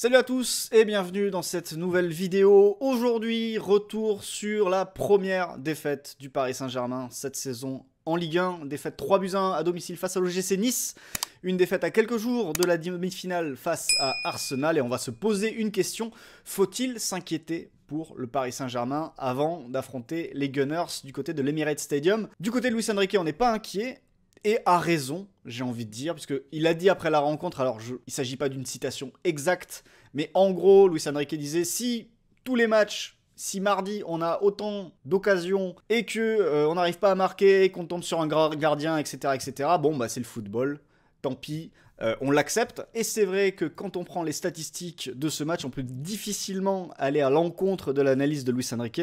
Salut à tous et bienvenue dans cette nouvelle vidéo. Aujourd'hui, retour sur la première défaite du Paris Saint-Germain cette saison en Ligue 1. Défaite 3-1 à domicile face à l'OGC Nice. Une défaite à quelques jours de la demi-finale face à Arsenal. Et on va se poser une question. Faut-il s'inquiéter pour le Paris Saint-Germain avant d'affronter les Gunners du côté de l'Emirates Stadium? Du côté de Luis Enrique, on n'est pas inquiet. Et a raison, j'ai envie de dire, puisqu'il a dit après la rencontre, alors il ne s'agit pas d'une citation exacte, mais en gros, Luis Enrique disait, si tous les matchs, si mardi on a autant d'occasions et que on n'arrive pas à marquer, qu'on tombe sur un gardien, etc., bon bah c'est le football, tant pis, on l'accepte. Et c'est vrai que quand on prend les statistiques de ce match, on peut difficilement aller à l'encontre de l'analyse de Luis Enrique,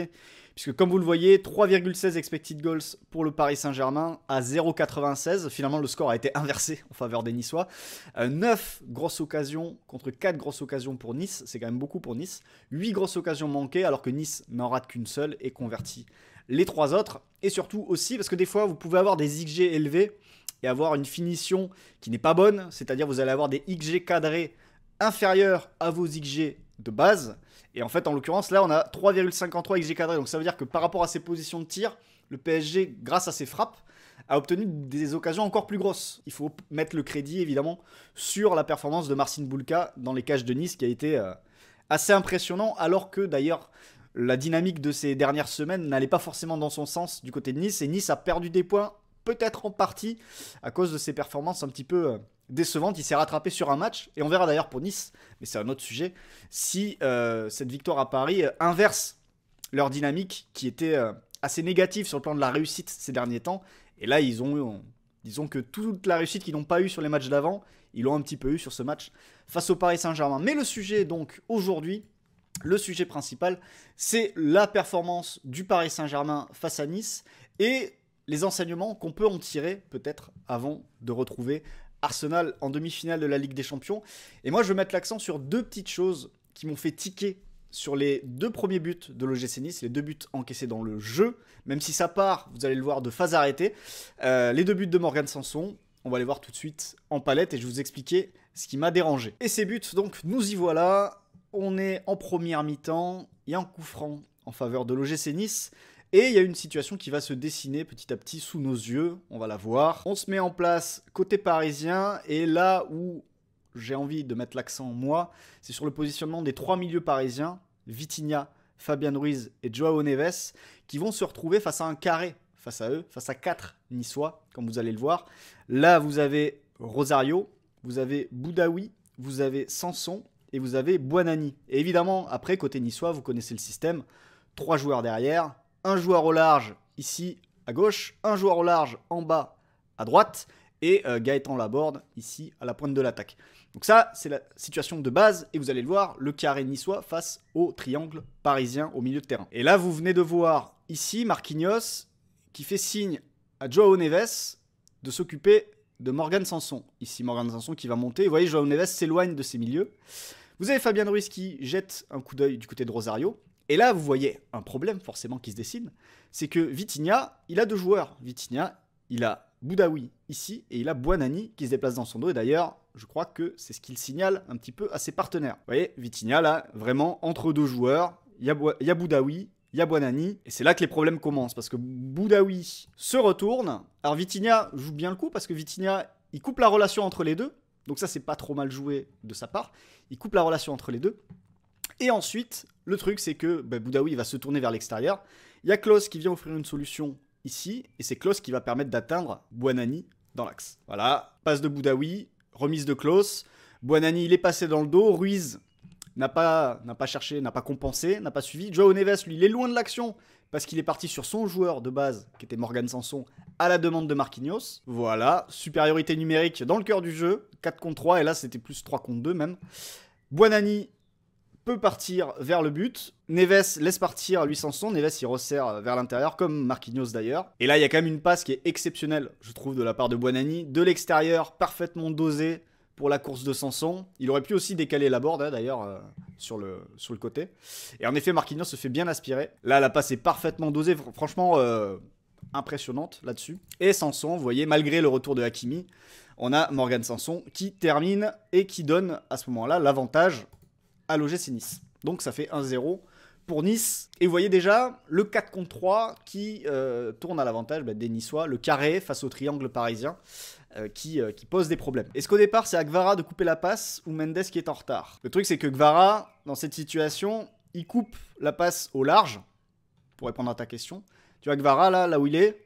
puisque comme vous le voyez, 3,16 expected goals pour le Paris Saint-Germain à 0,96. Finalement, le score a été inversé en faveur des Niçois. 9 grosses occasions contre 4 grosses occasions pour Nice. C'est quand même beaucoup pour Nice. 8 grosses occasions manquées, alors que Nice n'en rate qu'une seule et convertit les 3 autres. Et surtout aussi, parce que des fois, vous pouvez avoir des XG élevés et avoir une finition qui n'est pas bonne. C'est-à-dire, vous allez avoir des XG cadrés inférieurs à vos XG de base. Et en fait, en l'occurrence, là, on a 3,53 XG cadré. Donc ça veut dire que par rapport à ses positions de tir, le PSG, grâce à ses frappes, a obtenu des occasions encore plus grosses. Il faut mettre le crédit, évidemment, sur la performance de Marcin Bulka dans les cages de Nice, qui a été assez impressionnant, alors que d'ailleurs, la dynamique de ces dernières semaines n'allait pas forcément dans son sens du côté de Nice. Et Nice a perdu des points, peut-être en partie, à cause de ses performances un petit peu décevante. Il s'est rattrapé sur un match, et on verra d'ailleurs pour Nice, mais c'est un autre sujet, si cette victoire à Paris inverse leur dynamique qui était assez négative sur le plan de la réussite ces derniers temps. Et là, disons que toute la réussite qu'ils n'ont pas eu sur les matchs d'avant, ils l'ont un petit peu eu sur ce match face au Paris Saint-Germain. Mais le sujet donc aujourd'hui, le sujet principal, c'est la performance du Paris Saint-Germain face à Nice et les enseignements qu'on peut en tirer peut-être avant de retrouver Arsenal en demi-finale de la Ligue des Champions. Et moi, je veux mettre l'accent sur deux petites choses qui m'ont fait tiquer sur les deux premiers buts de l'OGC Nice, les deux buts encaissés dans le jeu, même si ça part, vous allez le voir, de phase arrêtée. Les deux buts de Morgan Sanson, on va les voir tout de suite en palette et je vais vous expliquer ce qui m'a dérangé. Et ces buts, donc, nous y voilà. On est en première mi-temps, il y a un coup franc en faveur de l'OGC Nice. Et il y a une situation qui va se dessiner petit à petit sous nos yeux, on va la voir. On se met en place côté parisien, et là où j'ai envie de mettre l'accent, moi, c'est sur le positionnement des trois milieux parisiens, Vitinha, Fabian Ruiz et Joao Neves, qui vont se retrouver face à un carré, face à eux, face à 4 Niçois, comme vous allez le voir. Là, vous avez Rosario, vous avez Boudaoui, vous avez Sanson, et vous avez Buonanni. Et évidemment, après, côté niçois, vous connaissez le système, 3 joueurs derrière, un joueur au large ici à gauche, un joueur au large en bas à droite et Gaëtan Laborde ici à la pointe de l'attaque. Donc ça, c'est la situation de base et vous allez le voir, le carré niçois face au triangle parisien au milieu de terrain. Et là, vous venez de voir ici Marquinhos qui fait signe à Joao Neves de s'occuper de Morgan Sanson. Ici, Morgan Sanson qui va monter. Vous voyez, Joao Neves s'éloigne de ses milieux. Vous avez Fabian Ruiz qui jette un coup d'œil du côté de Rosario. Et là, vous voyez un problème forcément qui se dessine, c'est que Vitinha, il a deux joueurs. Vitinha, il a Boudaoui ici et il a Buonanni qui se déplace dans son dos. Et d'ailleurs, je crois que c'est ce qu'il signale un petit peu à ses partenaires. Vous voyez, Vitinha là, vraiment entre deux joueurs, il y a Boudaoui, il y a Buonanni. Et c'est là que les problèmes commencent parce que Boudaoui se retourne. Alors Vitinha joue bien le coup parce que Vitinha, il coupe la relation entre les deux. Donc ça, c'est pas trop mal joué de sa part. Il coupe la relation entre les deux. Et ensuite, le truc, c'est que Boudaoui va se tourner vers l'extérieur. Il y a Klose qui vient offrir une solution ici. Et c'est Klose qui va permettre d'atteindre Buonanni dans l'axe. Voilà, passe de Boudaoui, remise de Klose. Buonanni, il est passé dans le dos. Ruiz n'a pas cherché, n'a pas compensé, n'a pas suivi. Joao Neves, lui, il est loin de l'action parce qu'il est parti sur son joueur de base, qui était Morgan Sanson, à la demande de Marquinhos. Voilà, supériorité numérique dans le cœur du jeu. 4 contre 3, et là, c'était plus 3 contre 2 même. Buonanni peut partir vers le but. Neves laisse partir lui Sanson. Neves il resserre vers l'intérieur comme Marquinhos d'ailleurs. Et là il y a quand même une passe qui est exceptionnelle, je trouve, de la part de Buonanni. De l'extérieur, parfaitement dosée pour la course de Sanson. Il aurait pu aussi décaler la board d'ailleurs sur le côté. Et en effet Marquinhos se fait bien aspirer. Là la passe est parfaitement dosée. Franchement impressionnante là-dessus. Et Sanson, vous voyez, malgré le retour de Hakimi, on a Morgan Sanson qui termine et qui donne à ce moment-là l'avantage à l'OGC Nice. Donc ça fait 1-0 pour Nice. Et vous voyez déjà le 4 contre 3 qui tourne à l'avantage des Niçois, le carré face au triangle parisien qui pose des problèmes. Est-ce qu'au départ c'est à Guevara de couper la passe ou Mendes qui est en retard? Le truc c'est que Guevara, dans cette situation, il coupe la passe au large, pour répondre à ta question. Tu vois Guevara là où il est,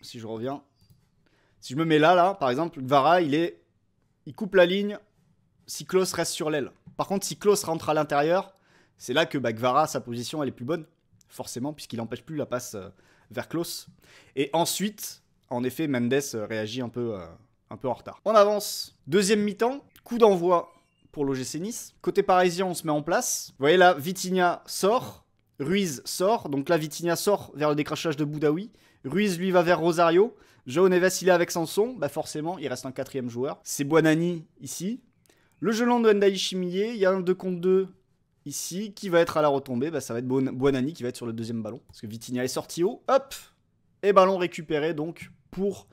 si je reviens, si je me mets là, par exemple, Guevara il coupe la ligne si Klose reste sur l'aile. Par contre si Klose rentre à l'intérieur, c'est là que Guevara, sa position, elle est plus bonne, forcément, puisqu'il n'empêche plus la passe vers Klose. Et ensuite, en effet, Mendes réagit un peu en retard. On avance. Deuxième mi-temps, coup d'envoi pour l'OGC Nice. Côté parisien, on se met en place. Vous voyez là, Vitinha sort, Ruiz sort. Donc là, Vitinha sort vers le décrochage de Boudaoui. Ruiz, lui, va vers Rosario. João Neves, il est avec Sanson. Bah forcément, il reste un quatrième joueur. C'est Buonanni, ici. Le jeu long de Ndaï Chimillé. Il y a un 2 contre 2. Ici, qui va être à la retombée? Bah, ça va être Buonanni qui va être sur le deuxième ballon. Parce que Vitinha est sorti haut. Hop! Et ballon récupéré donc pour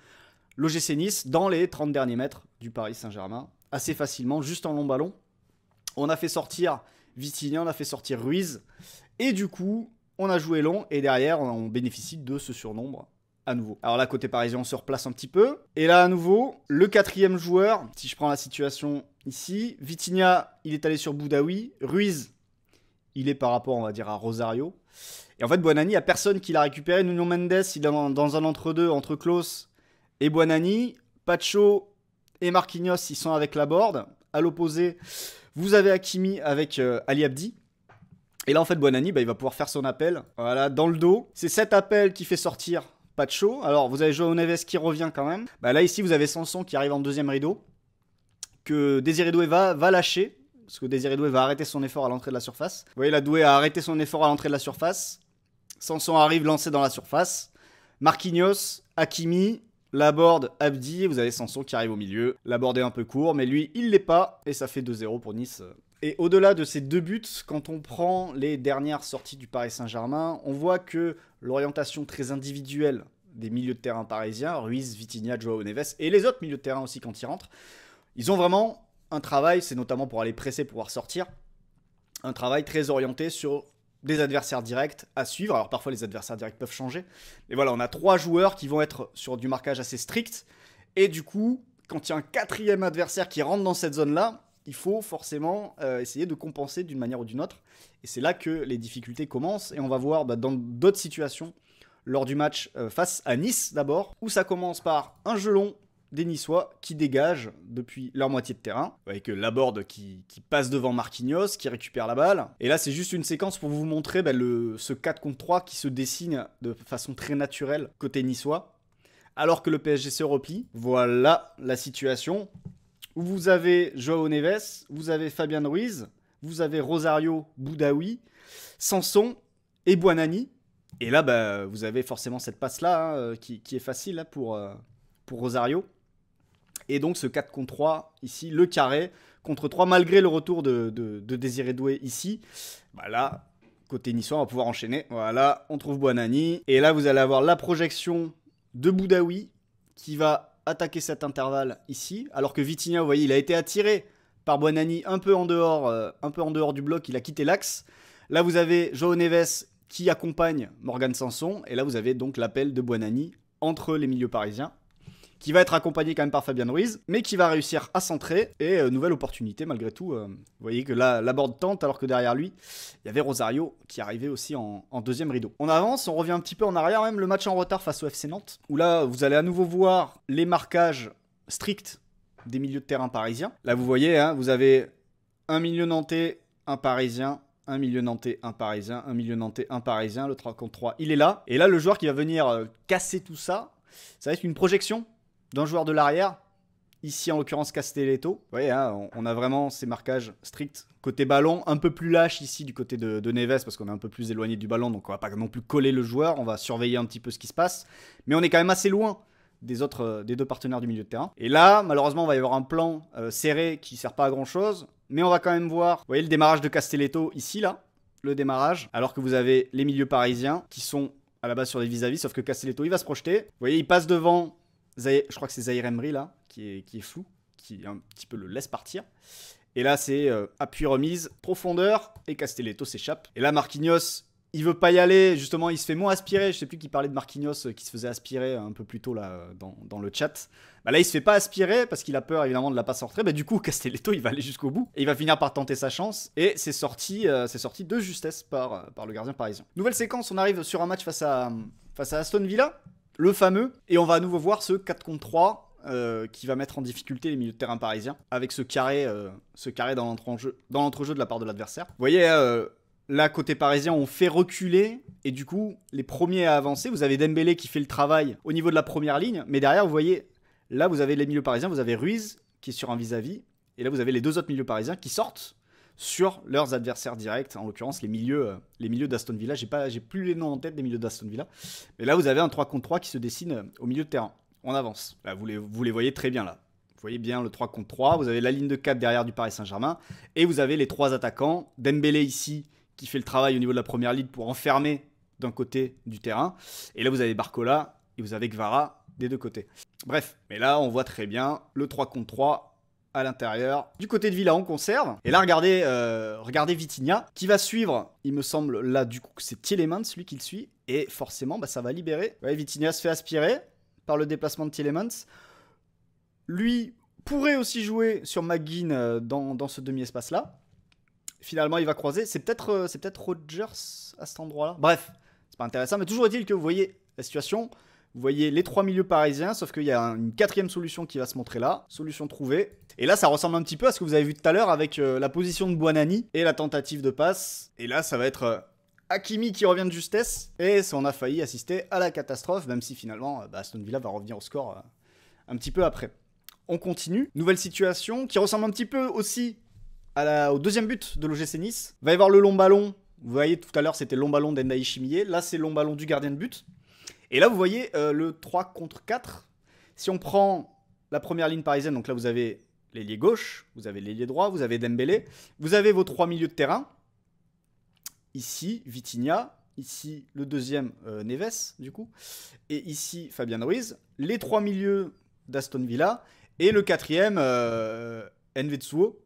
l'OGC Nice dans les 30 derniers mètres du Paris Saint-Germain. Assez facilement, juste en long ballon. On a fait sortir Vitinha, on a fait sortir Ruiz. Et du coup, on a joué long. Et derrière, on bénéficie de ce surnombre à nouveau. Alors là, côté parisien, on se replace un petit peu. Et là, à nouveau, le quatrième joueur, si je prends la situation ici, Vitinha, il est allé sur Boudaoui. Ruiz, il est par rapport, on va dire, à Rosario. Et en fait, Buonanni, il n'y a personne qui l'a récupéré. Nuno Mendes, il est dans un entre-deux entre Klose et Buonanni. Pacho et Marquinhos, ils sont avec Laborde. À l'opposé, vous avez Hakimi avec Ali Abdi. Et là, en fait, Buonanni, il va pouvoir faire son appel. Voilà, dans le dos. C'est cet appel qui fait sortir Pacho. Alors, vous avez João Neves qui revient quand même. Là, ici, vous avez Sanson qui arrive en deuxième rideau. Que Désiré Doué va lâcher. Parce que Désiré Doué va arrêter son effort à l'entrée de la surface. Vous voyez, la Doué a arrêté son effort à l'entrée de la surface. Sanson arrive lancé dans la surface. Marquinhos, Hakimi, Laborde, Abdi. Vous avez Sanson qui arrive au milieu. Laborde est un peu court, mais lui, il l'est pas. Et ça fait 2-0 pour Nice. Et au-delà de ces deux buts, quand on prend les dernières sorties du Paris Saint-Germain, on voit que l'orientation très individuelle des milieux de terrain parisiens, Ruiz, Vitinha, João Neves, et les autres milieux de terrain aussi quand ils rentrent, ils ont vraiment un travail, c'est notamment pour aller presser, pouvoir sortir, un travail très orienté sur des adversaires directs à suivre. Alors parfois les adversaires directs peuvent changer, mais voilà, on a 3 joueurs qui vont être sur du marquage assez strict, et du coup, quand il y a un quatrième adversaire qui rentre dans cette zone-là, il faut forcément essayer de compenser d'une manière ou d'une autre, et c'est là que les difficultés commencent, et on va voir dans d'autres situations, lors du match face à Nice d'abord, où ça commence par un jeu long, des Niçois qui dégagent depuis leur moitié de terrain, avec Laborde qui passe devant Marquinhos, qui récupère la balle. Et là, c'est juste une séquence pour vous montrer ce 4 contre 3 qui se dessine de façon très naturelle côté niçois, alors que le PSG se replie. Voilà la situation où vous avez João Neves, vous avez Fabian Ruiz, vous avez Rosario, Boudaoui, Sanson et Buonanni. Et là, vous avez forcément cette passe-là qui est facile là, pour Rosario. Et donc ce 4 contre 3 ici, le carré contre 3, malgré le retour de Désiré Doué ici. Là, côté niçois, on va pouvoir enchaîner. Voilà, on trouve Buonanni. Et là, vous allez avoir la projection de Boudaoui qui va attaquer cet intervalle ici. Alors que Vitinha, vous voyez, il a été attiré par Buonanni un peu en dehors du bloc. Il a quitté l'axe. Là, vous avez João Neves qui accompagne Morgan Sanson. Et là, vous avez donc l'appel de Buonanni entre les milieux parisiens, qui va être accompagné quand même par Fabian Ruiz, mais qui va réussir à centrer, et nouvelle opportunité malgré tout. Vous voyez que là, Laborde tente, alors que derrière lui, il y avait Rosario qui arrivait aussi en deuxième rideau. On avance, on revient un petit peu en arrière, même le match en retard face au FC Nantes, où là, vous allez à nouveau voir les marquages stricts des milieux de terrain parisiens. Là, vous voyez, vous avez un milieu nantais, un parisien, un milieu nantais, un parisien, un milieu nantais, un parisien, le 3 contre 3, il est là. Et là, le joueur qui va venir casser tout ça, ça va être une projection d'un joueur de l'arrière, ici en l'occurrence Castelletto. Vous voyez, on a vraiment ces marquages stricts. Côté ballon, un peu plus lâche ici du côté de Neves, parce qu'on est un peu plus éloigné du ballon, donc on va pas non plus coller le joueur, on va surveiller un petit peu ce qui se passe. Mais on est quand même assez loin des deux partenaires du milieu de terrain. Et là, malheureusement, on va y avoir un plan serré qui sert pas à grand chose, mais on va quand même voir, vous voyez le démarrage de Castelletto ici, là, le démarrage, alors que vous avez les milieux parisiens qui sont à la base sur les vis-à-vis, sauf que Castelletto, il va se projeter. Vous voyez, il passe devant, je crois que c'est Zahir Emery, là, qui est flou, qui un petit peu le laisse partir. Et là, c'est appui remise, profondeur, et Castelletto s'échappe. Et là, Marquinhos, il veut pas y aller, justement, il se fait moins aspirer. Je sais plus qui parlait de Marquinhos qui se faisait aspirer un peu plus tôt là, dans le chat. Bah là, il se fait pas aspirer parce qu'il a peur évidemment de la passe en retrait. Bah du coup, Castelletto, il va aller jusqu'au bout. Et il va finir par tenter sa chance. Et c'est sorti de justesse par le gardien parisien. Nouvelle séquence, on arrive sur un match face à Aston Villa, le fameux. Et on va à nouveau voir ce 4 contre 3. Qui va mettre en difficulté les milieux de terrain parisiens avec ce carré dans l'entrejeu de la part de l'adversaire. Vous voyez, là, côté parisien, on fait reculer et du coup, les premiers à avancer, vous avez Dembélé qui fait le travail au niveau de la première ligne, mais derrière, vous voyez, là, vous avez les milieux parisiens, vous avez Ruiz qui est sur un vis-à-vis, et là, vous avez les deux autres milieux parisiens qui sortent sur leurs adversaires directs, en l'occurrence les milieux d'Aston Villa. J'ai plus les noms en tête des milieux d'Aston Villa, mais là, vous avez un 3 contre 3 qui se dessine au milieu de terrain. On avance. Là, vous les voyez très bien là. Vous voyez bien le 3 contre 3. Vous avez la ligne de 4 derrière du Paris Saint-Germain. Et vous avez les 3 attaquants. Dembélé ici, qui fait le travail au niveau de la première ligne pour enfermer d'un côté du terrain. Et là, vous avez Barcola et vous avez Kvara des deux côtés. Bref, mais là, on voit très bien le 3 contre 3 à l'intérieur. Du côté de Villa, on conserve. Et là, regardez Vitinha, qui va suivre, il me semble, là, du coup, c'est Tielemans, celui qui le suit. Et forcément, bah, ça va libérer. Vous voyez, Vitinha se fait aspirer par le déplacement de Tielemans. Lui pourrait aussi jouer sur McGinn dans ce demi-espace-là. Finalement, il va croiser. C'est peut-être Rodgers à cet endroit-là. Bref, c'est pas intéressant. Mais toujours est-il que vous voyez la situation. Vous voyez les 3 milieux parisiens, sauf qu'il y a une 4e solution qui va se montrer là. Solution trouvée. Et là, ça ressemble un petit peu à ce que vous avez vu tout à l'heure avec la position de Buonanni et la tentative de passe. Et là, ça va être Hakimi qui revient de justesse. Et on a failli assister à la catastrophe, même si finalement, Aston Villa va revenir au score un petit peu après. On continue. Nouvelle situation qui ressemble un petit peu aussi au deuxième but de l'OGC Nice. Va y avoir le long ballon. Vous voyez, tout à l'heure, c'était le long ballon d'Endaï Chimier. Là, c'est le long ballon du gardien de but. Et là, vous voyez le 3 contre 4. Si on prend la première ligne parisienne, donc là, vous avez l'ailier gauche, vous avez l'ailier droit, vous avez Dembélé. Vous avez vos 3 milieux de terrain. Ici, Vitinha. Ici, le deuxième, Neves, du coup. Et ici, Fabian Ruiz. Les 3 milieux d'Aston Villa. Et le 4e, Nvetsuo,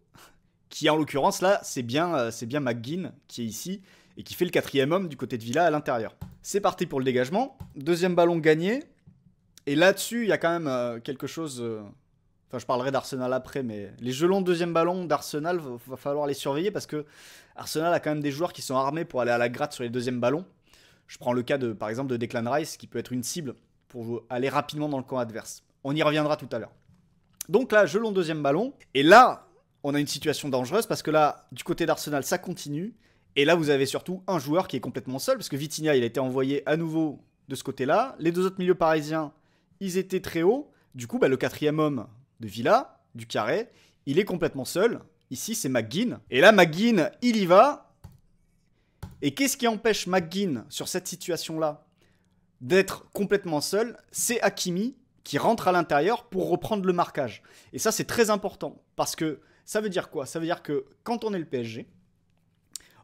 qui en l'occurrence, là, c'est bien McGinn qui est ici et qui fait le 4e homme du côté de Villa à l'intérieur. C'est parti pour le dégagement. Deuxième ballon gagné. Et là-dessus, il y a quand même quelque chose... Enfin, je parlerai d'Arsenal après, mais les gelons de deuxième ballon d'Arsenal, va falloir les surveiller parce que Arsenal a quand même des joueurs qui sont armés pour aller à la gratte sur les deuxièmes ballons. Je prends le cas, par exemple, de Declan Rice, qui peut être une cible pour aller rapidement dans le camp adverse. On y reviendra tout à l'heure. Donc là, gelon deuxième ballon. Et là, on a une situation dangereuse parce que là, du côté d'Arsenal, ça continue. Et là, vous avez surtout un joueur qui est complètement seul parce que Vitinha, il a été envoyé à nouveau de ce côté-là. Les deux autres milieux parisiens, ils étaient très hauts. Du coup, le 4e homme de Villa, du carré, il est complètement seul. Ici, c'est McGinn. Et là, McGinn, il y va. Et qu'est-ce qui empêche McGinn, sur cette situation-là, d'être complètement seul? C'est Hakimi qui rentre à l'intérieur pour reprendre le marquage. Et ça, c'est très important. Parce que ça veut dire quoi? Ça veut dire que quand on est le PSG,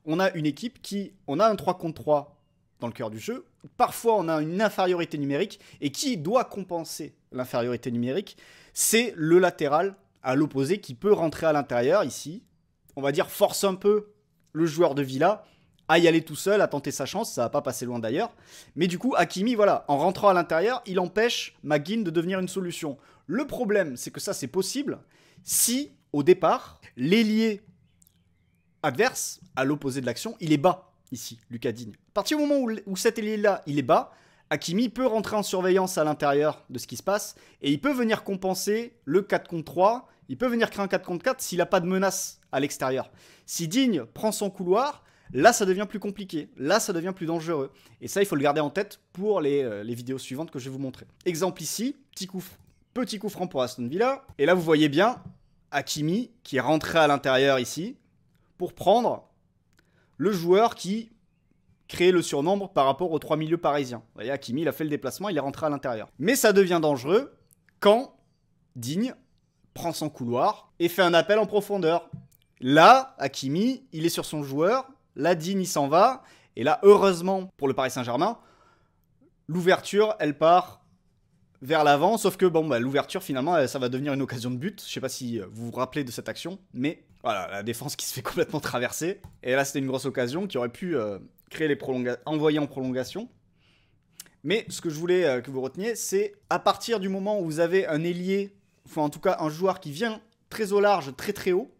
on a une équipe on a un 3 contre 3 dans le cœur du jeu. Parfois, on a une infériorité numérique. Et qui doit compenser l'infériorité numérique? C'est le latéral à l'opposé qui peut rentrer à l'intérieur ici. On va dire force un peu le joueur de Villa à y aller tout seul, à tenter sa chance. Ça va pas passer loin d'ailleurs. Mais du coup, Hakimi, voilà, en rentrant à l'intérieur, il empêche McGinn de devenir une solution. Le problème, c'est que ça, c'est possible si, au départ, l'ailier adverse, à l'opposé de l'action, il est bas, ici, Lucas Digne. À partir du moment où cet ailier-là, il est bas, Hakimi peut rentrer en surveillance à l'intérieur de ce qui se passe et il peut venir compenser le 4 contre 3, il peut venir créer un 4 contre 4 s'il n'a pas de menace à l'extérieur. Si Digne prend son couloir, là ça devient plus compliqué, là ça devient plus dangereux. Et ça il faut le garder en tête pour les vidéos suivantes que je vais vous montrer. Exemple ici, petit coup franc pour Aston Villa. Et là vous voyez bien Hakimi qui est rentré à l'intérieur ici pour prendre le joueur qui créer le surnombre par rapport aux 3 milieux parisiens. Vous voyez, Hakimi, il a fait le déplacement, il est rentré à l'intérieur. Mais ça devient dangereux quand Digne prend son couloir et fait un appel en profondeur. Là, Hakimi, il est sur son joueur. Là, Digne, il s'en va. Et là, heureusement pour le Paris Saint-Germain, l'ouverture, elle part vers l'avant. Sauf que, l'ouverture, finalement, ça va devenir une occasion de but. Je ne sais pas si vous vous rappelez de cette action. Mais Voilà, la défense qui se fait complètement traverser. Et là, c'était une grosse occasion qui aurait pu créer les envoyer en prolongation. Mais ce que je voulais que vous reteniez, c'est à partir du moment où vous avez un ailier, enfin en tout cas un joueur qui vient très au large, très très haut,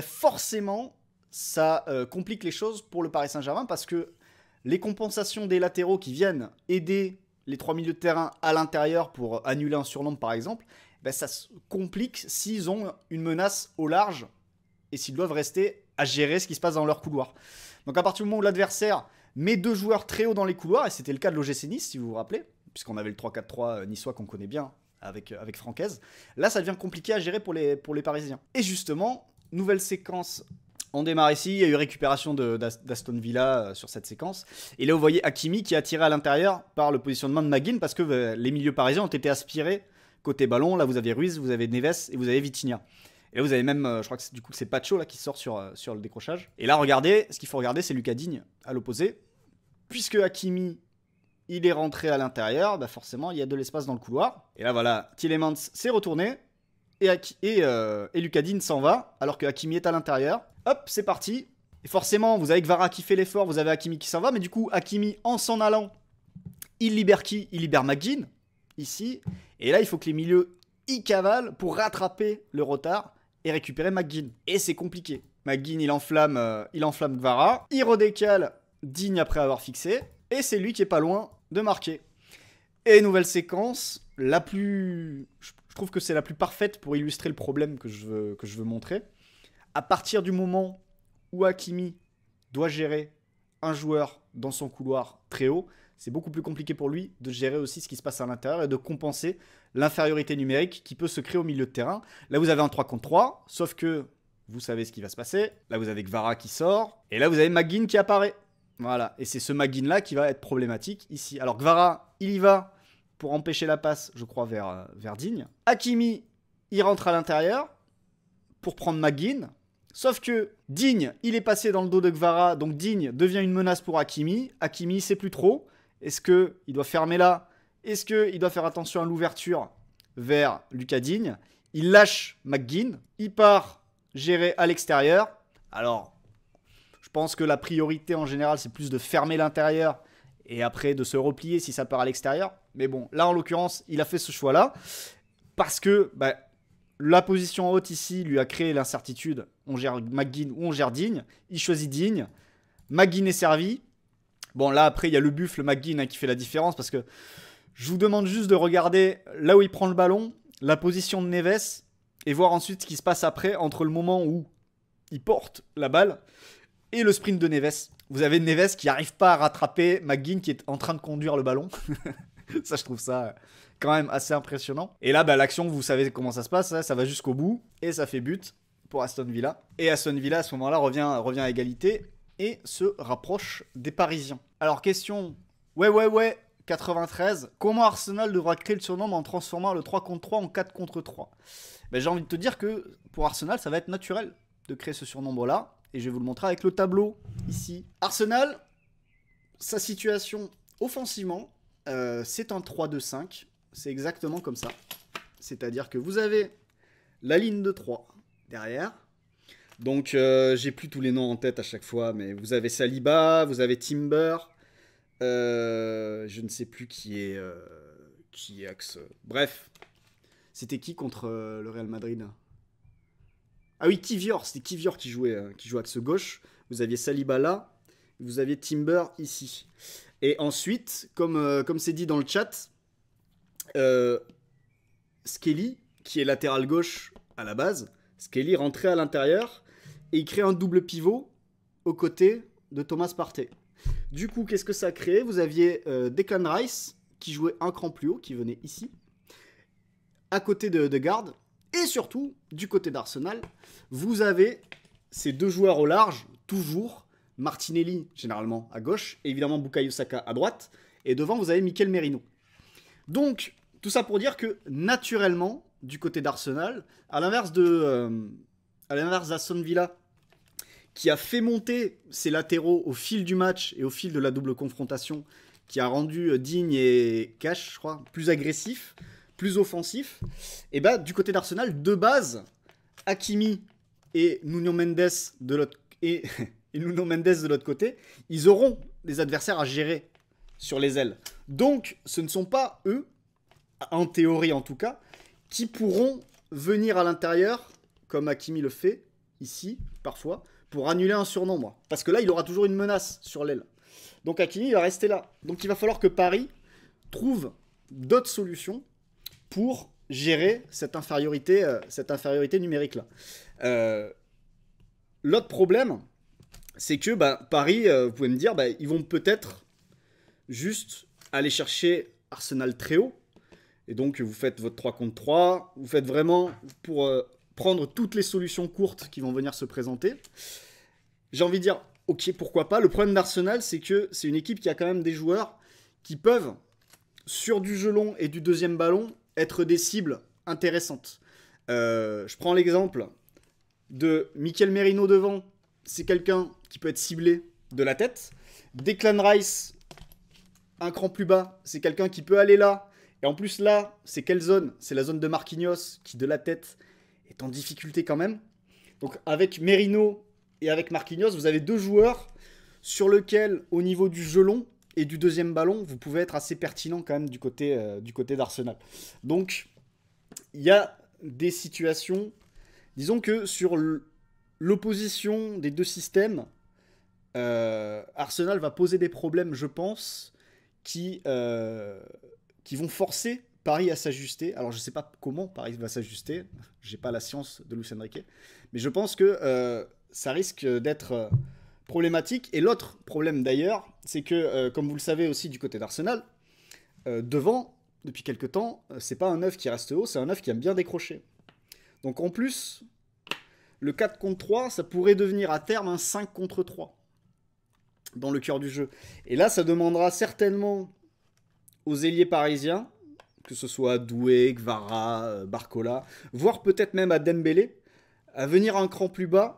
forcément, ça complique les choses pour le Paris Saint-Germain parce que les compensations des latéraux qui viennent aider les 3 milieux de terrain à l'intérieur pour annuler un surnombre par exemple, ça se complique s'ils ont une menace au large et s'ils doivent rester à gérer ce qui se passe dans leur couloir. Donc à partir du moment où l'adversaire met 2 joueurs très haut dans les couloirs, et c'était le cas de l'OGC Nice si vous vous rappelez, puisqu'on avait le 3-4-3 niçois qu'on connaît bien avec Francaise, là ça devient compliqué à gérer pour les Parisiens. Et justement, nouvelle séquence. On démarre ici, il y a eu récupération d'Aston Villa sur cette séquence. Et là, vous voyez Hakimi qui est attiré à l'intérieur par le positionnement de McGinn parce que les milieux parisiens ont été aspirés côté ballon. Là, vous avez Ruiz, vous avez Neves et vous avez Vitinha. Et là, vous avez même, je crois que c'est Pacho là, qui sort sur le décrochage. Et là, regardez, ce qu'il faut regarder, c'est Lucas Digne à l'opposé. Puisque Hakimi, il est rentré à l'intérieur, forcément, il y a de l'espace dans le couloir. Et là, voilà, Tielemans s'est retourné. Et Lucas Digne s'en va, alors que Hakimi est à l'intérieur. Hop, c'est parti. Et forcément, vous avez Kvara qui fait l'effort, vous avez Hakimi qui s'en va. Mais du coup, Hakimi, en s'en allant, il libère qui? Il libère McGinn, ici. Et là, il faut que les milieux y cavalent pour rattraper le retard et récupérer McGinn. Et c'est compliqué. McGinn, il enflamme Kvara. Il redécale Digne après avoir fixé. Et c'est lui qui est pas loin de marquer. Et nouvelle séquence, la plus... Je trouve que c'est la plus parfaite pour illustrer le problème que je veux montrer. À partir du moment où Hakimi doit gérer un joueur dans son couloir très haut, c'est beaucoup plus compliqué pour lui de gérer aussi ce qui se passe à l'intérieur et de compenser l'infériorité numérique qui peut se créer au milieu de terrain. Là, vous avez un 3 contre 3, sauf que vous savez ce qui va se passer. Là, vous avez Kvara qui sort, et là, vous avez McGinn qui apparaît. Voilà, et c'est ce McGinn-là qui va être problématique ici. Alors, Kvara, il y va pour empêcher la passe, je crois, vers Digne. Hakimi, il rentre à l'intérieur pour prendre McGinn. Sauf que Digne, il est passé dans le dos de Kvara, donc Digne devient une menace pour Hakimi. Hakimi, c'est plus trop. Est-ce qu'il doit fermer là? Est-ce qu'il doit faire attention à l'ouverture vers Lucas Digne? Il lâche McGinn. Il part gérer à l'extérieur. Alors, je pense que la priorité en général, c'est plus de fermer l'intérieur et après de se replier si ça part à l'extérieur. Mais bon, là en l'occurrence, il a fait ce choix-là parce que la position haute ici lui a créé l'incertitude. On gère McGinn ou on gère Digne. Il choisit Digne. McGinn est servi. Bon, là après, il y a le buffle McGinn qui fait la différence parce que je vous demande juste de regarder là où il prend le ballon, la position de Neves et voir ensuite ce qui se passe après entre le moment où il porte la balle et le sprint de Neves. Vous avez Neves qui n'arrive pas à rattraper McGinn qui est en train de conduire le ballon. Ça, je trouve ça quand même assez impressionnant. Et là, l'action, vous savez comment ça se passe. Ça va jusqu'au bout et ça fait but pour Aston Villa. Et Aston Villa, à ce moment-là, revient à égalité et se rapproche des Parisiens. Alors, question... Ouais, 93. Comment Arsenal devra créer le surnombre en transformant le 3 contre 3 en 4 contre 3? J'ai envie de te dire que pour Arsenal, ça va être naturel de créer ce surnombre-là. Et je vais vous le montrer avec le tableau, ici. Arsenal, sa situation offensivement, c'est un 3-2-5. C'est exactement comme ça. C'est-à-dire que vous avez la ligne de 3 derrière. Donc, j'ai plus tous les noms en tête à chaque fois, mais vous avez Saliba, vous avez Timber. Je ne sais plus qui est axe. Bref, c'était qui contre le Real Madrid? Ah oui, Kivior, c'était Kivior qui jouait axe gauche. Vous aviez Saliba là, vous aviez Timber ici. Et ensuite, comme c'est dit dans le chat, Skelly, qui est latéral gauche à la base, Skelly rentrait à l'intérieur et il crée un double pivot aux côtés de Thomas Partey. Du coup, qu'est-ce que ça a créé? Vous aviez Declan Rice qui jouait un cran plus haut, qui venait ici, à côté de garde. Et surtout, du côté d'Arsenal, vous avez ces deux joueurs au large, toujours, Martinelli généralement à gauche, et évidemment Bukayo Saka à droite, et devant vous avez Mikel Merino. Donc, tout ça pour dire que naturellement, du côté d'Arsenal, à l'inverse d'Aston Villa, qui a fait monter ses latéraux au fil du match et au fil de la double confrontation, qui a rendu Digne et Cash, je crois, plus agressifs, plus offensifs, et du côté d'Arsenal, de base, Hakimi et Nuno Mendes de l'autre et Nuno Mendes de l'autre côté, ils auront des adversaires à gérer sur les ailes. Donc, ce ne sont pas eux, en théorie en tout cas, qui pourront venir à l'intérieur, comme Hakimi le fait, ici, parfois, pour annuler un surnombre. Parce que là, il aura toujours une menace sur l'aile. Donc Hakimi, il va rester là. Donc il va falloir que Paris trouve d'autres solutions pour gérer cette infériorité numérique-là. L'autre problème, c'est que Paris, vous pouvez me dire, ils vont peut-être juste aller chercher Arsenal très haut. Et donc, vous faites votre 3 contre 3. Vous faites vraiment pour prendre toutes les solutions courtes qui vont venir se présenter. J'ai envie de dire, ok, pourquoi pas. Le problème d'Arsenal, c'est que c'est une équipe qui a quand même des joueurs qui peuvent, sur du jeu long et du deuxième ballon, être des cibles intéressantes. Je prends l'exemple de Mikel Merino devant. C'est quelqu'un qui peut être ciblé de la tête. Declan Rice, un cran plus bas, c'est quelqu'un qui peut aller là. Et en plus là, c'est quelle zone? C'est la zone de Marquinhos qui, de la tête, est en difficulté quand même. Donc avec Merino et avec Marquinhos, vous avez deux joueurs sur lesquels, au niveau du jeu long et du deuxième ballon, vous pouvez être assez pertinent quand même du côté d'Arsenal. Donc, il y a des situations, disons que sur l'opposition des deux systèmes, Arsenal va poser des problèmes, je pense, qui vont forcer Paris à s'ajuster. Alors, je ne sais pas comment Paris va s'ajuster. Je n'ai pas la science de Luis Enrique. Mais je pense que ça risque d'être problématique. Et l'autre problème, d'ailleurs, c'est que, comme vous le savez aussi du côté d'Arsenal, devant, depuis quelques temps, c'est pas un 9 qui reste haut, c'est un 9 qui aime bien décrocher. Donc, en plus, le 4 contre 3, ça pourrait devenir à terme un 5 contre 3 dans le cœur du jeu. Et là, ça demandera certainement aux ailiers parisiens, que ce soit Doué, Gvara, Barcola, voire peut-être même à Dembélé, à venir un cran plus bas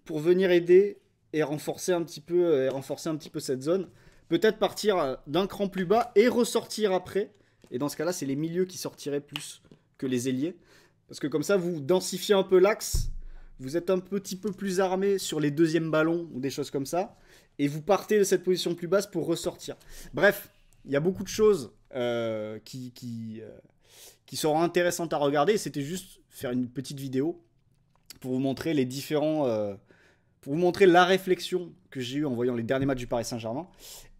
pour venir aider et renforcer un petit peu cette zone. Peut-être partir d'un cran plus bas et ressortir après. Et dans ce cas-là, c'est les milieux qui sortiraient plus que les ailiers. Parce que comme ça, vous densifiez un peu l'axe, vous êtes un petit peu plus armé sur les deuxièmes ballons ou des choses comme ça, et vous partez de cette position plus basse pour ressortir. Bref, il y a beaucoup de choses qui seront intéressantes à regarder. C'était juste faire une petite vidéo pour vous montrer les différents... pour vous montrer la réflexion que j'ai eue en voyant les derniers matchs du Paris Saint-Germain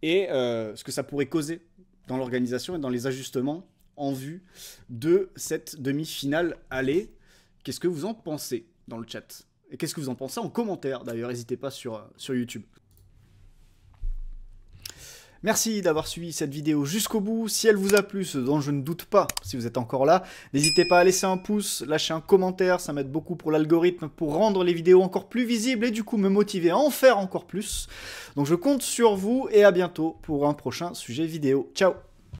et ce que ça pourrait causer dans l'organisation et dans les ajustements en vue de cette demi-finale aller. Qu'est-ce que vous en pensez dans le chat? Et qu'est-ce que vous en pensez en commentaire d'ailleurs? N'hésitez pas sur YouTube. Merci d'avoir suivi cette vidéo jusqu'au bout. Si elle vous a plu, ce dont je ne doute pas, si vous êtes encore là, n'hésitez pas à laisser un pouce, lâcher un commentaire, ça m'aide beaucoup pour l'algorithme, pour rendre les vidéos encore plus visibles et du coup me motiver à en faire encore plus. Donc je compte sur vous et à bientôt pour un prochain sujet vidéo. Ciao!